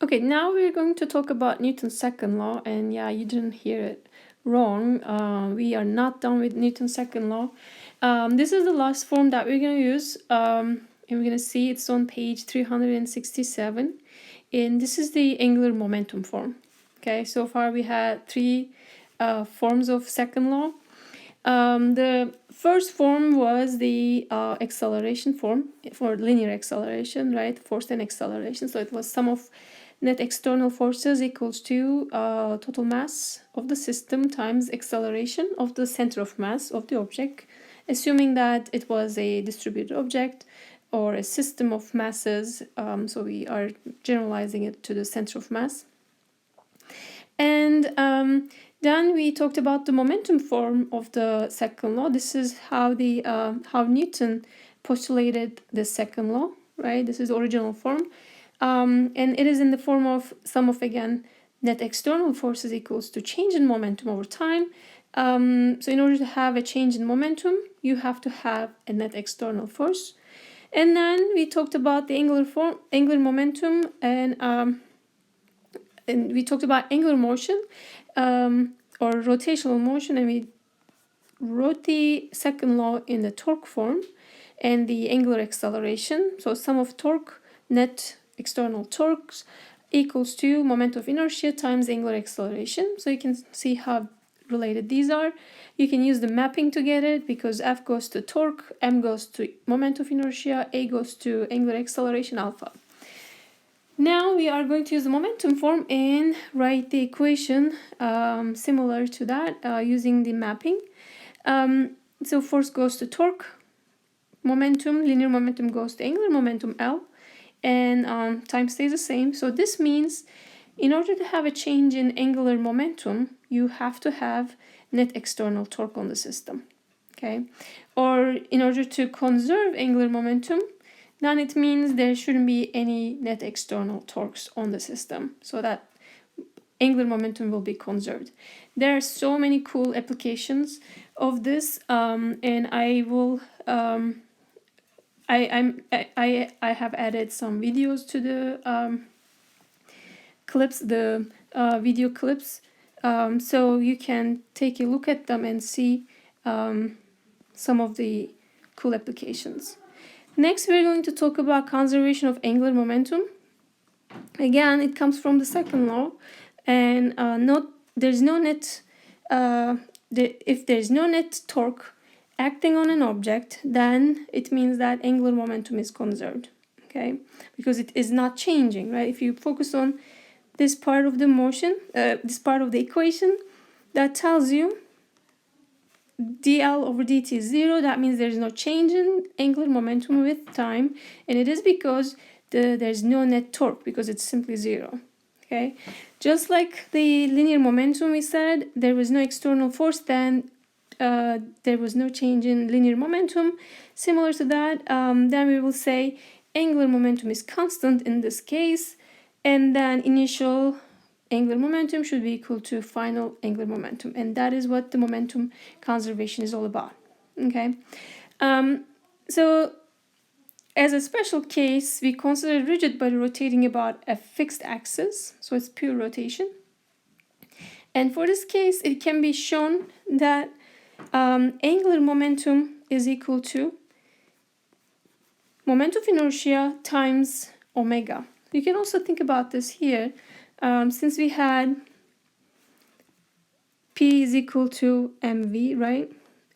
Okay, now we're going to talk about Newton's second law, and yeah, you didn't hear it wrong. We are not done with Newton's second law. This is the last form that we're going to use, and we're going to see it's on page 367, and this is the angular momentum form. Okay, so far we had three forms of second law. The first form was the acceleration form for linear acceleration, right? Force and acceleration. So it was sum of net external forces equals to total mass of the system times acceleration of the center of mass of the object, assuming that it was a distributed object or a system of masses. So we are generalizing it to the center of mass. And then we talked about the momentum form of the second law. This is how how Newton postulated the second law, right? This is the original form. And it is in the form of sum of, again, net external forces equals to change in momentum over time. So in order to have a change in momentum, you have to have a net external force. And then we talked about the angular momentum, and we talked about angular motion or rotational motion, and we wrote the second law in the torque form and the angular acceleration. So sum of torque, net external torques equals to moment of inertia times angular acceleration. So you can see how related these are. You can use the mapping to get it, because F goes to torque, M goes to moment of inertia, A goes to angular acceleration alpha. Now we are going to use the momentum form and write the equation similar to that using the mapping. So force goes to torque, momentum, linear momentum goes to angular momentum L, and time stays the same. So this means in order to have a change in angular momentum, you have to have net external torque on the system, okay? Or in order to conserve angular momentum, then it means there shouldn't be any net external torques on the system, so that angular momentum will be conserved. There are so many cool applications of this, and I will I have added some videos to the clips, the video clips, so you can take a look at them and see some of the cool applications. Next, we're going to talk about conservation of angular momentum. Again, it comes from the second law, and there's no net. If there's no net torque acting on an object, then it means that angular momentum is conserved, okay? Because it is not changing, right? If you focus on this part of the motion, this part of the equation, that tells you dl over dt is 0. That means there's no change in angular momentum with time, and it is because there's no net torque, because it's simply 0, okay? Just like the linear momentum, we said there was no external force, then there was no change in linear momentum. Similar to that, then we will say angular momentum is constant in this case, and then initial angular momentum should be equal to final angular momentum, and that is what the momentum conservation is all about, okay? So as a special case, we consider rigid body rotating about a fixed axis, so it's pure rotation. And for this case, it can be shown that angular momentum is equal to moment of inertia times omega. You can also think about this here, since we had P is equal to mv, right?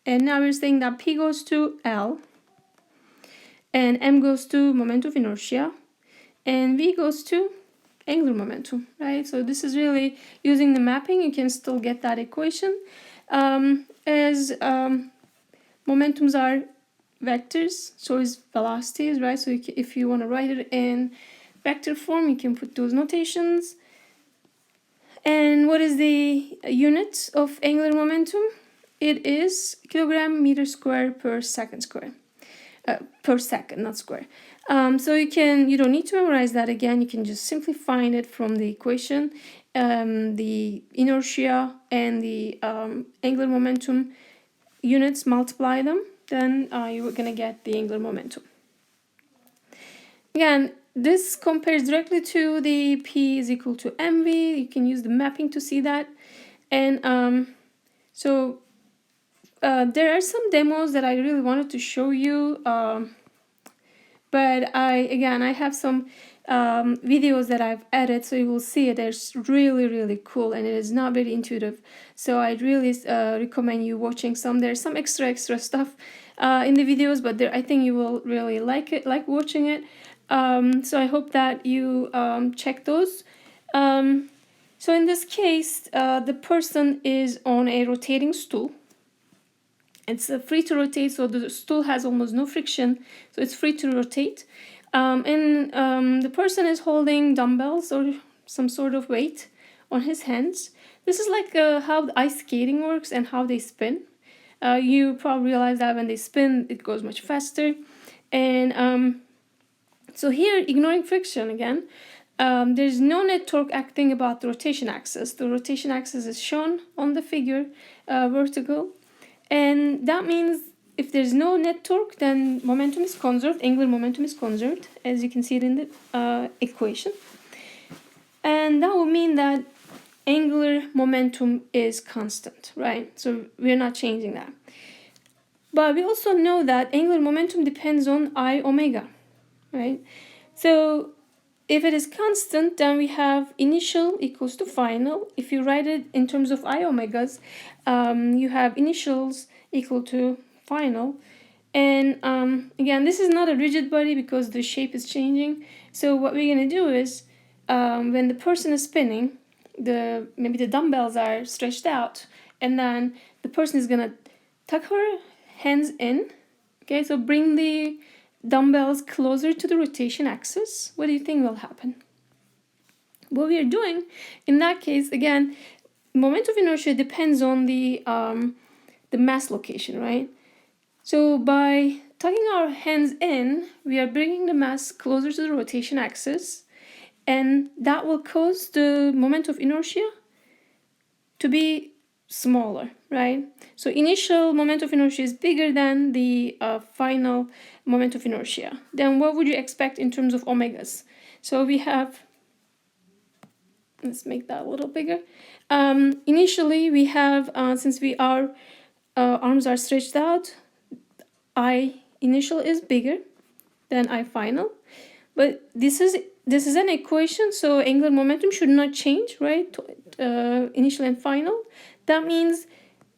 And now we're saying that P goes to L, and M goes to moment of inertia, and V goes to angular momentum, right? So this is really using the mapping. You can still get that equation, as momentums are vectors, so is velocities, right? So if you want to write it in vector form, you can put those notations. And what is the unit of angular momentum? It is kilogram meter square per second square. Per second, not square. So you don't need to memorize that again. You can just simply find it from the equation, the inertia and the angular momentum units, multiply them, then you're gonna get the angular momentum. Again, this compares directly to the P is equal to MV. You can use the mapping to see that. And there are some demos that I really wanted to show you, but I have some videos that I've added, so you will see it. It's really cool, and it is not very intuitive. So I'd really recommend you watching some. There's some extra stuff in the videos, but I think you will really like watching it. So I hope that you check those. So in this case, the person is on a rotating stool. It's free to rotate, so the stool has almost no friction, so it's free to rotate. The person is holding dumbbells or some sort of weight on his hands. This is like how the ice skating works and how they spin. You probably realize that when they spin, it goes much faster. And so here, ignoring friction again, there's no net torque acting about the rotation axis. The rotation axis is shown on the figure, vertical. And that means if there's no net torque, then momentum is conserved, angular momentum is conserved, as you can see it in the equation. And that will mean that angular momentum is constant, right? So we're not changing that. But we also know that angular momentum depends on I omega, right? So if it is constant, then we have initial equals to final. If you write it in terms of I omegas, you have initials equal to final. And again, this is not a rigid body because the shape is changing. So what we're going to do is, when the person is spinning, maybe the dumbbells are stretched out, and then the person is going to tuck her hands in. Okay, so bring the dumbbells closer to the rotation axis. What do you think will happen? What we are doing in that case, again, moment of inertia depends on the mass location, right? So by tucking our hands in, we are bringing the mass closer to the rotation axis, and that will cause the moment of inertia to be smaller, right? So initial moment of inertia is bigger than the final moment of inertia. Then what would you expect in terms of omegas? So we have, let's make that a little bigger. Initially we have, since our arms are stretched out, I initial is bigger than I final. But this is an equation, so angular momentum should not change, right? Initial and final. That means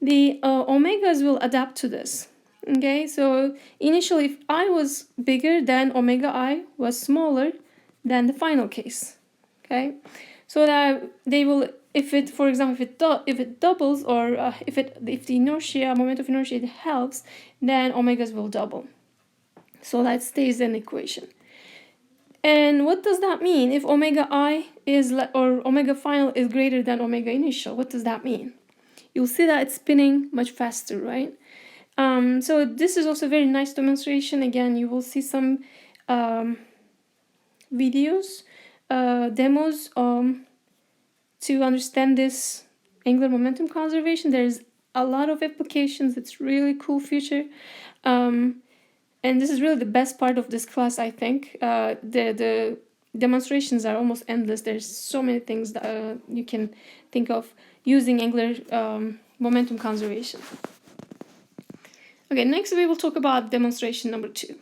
the omegas will adapt to this. Okay, so initially, if I was bigger, then omega I was smaller than the final case. Okay, so that they will, if it, for example, if it doubles, or if the inertia, moment of inertia, it helps, then omegas will double. So that stays an equation. And what does that mean? If omega I is, or omega final is greater than omega initial, what does that mean? You'll see that it's spinning much faster, right? So this is also a very nice demonstration. Again, you will see some videos, demos to understand this angular momentum conservation. There's a lot of applications. It's really cool feature. And this is really the best part of this class, I think. The demonstrations are almost endless. There's so many things that you can think of using angular momentum conservation. Okay, next we will talk about demonstration number 2.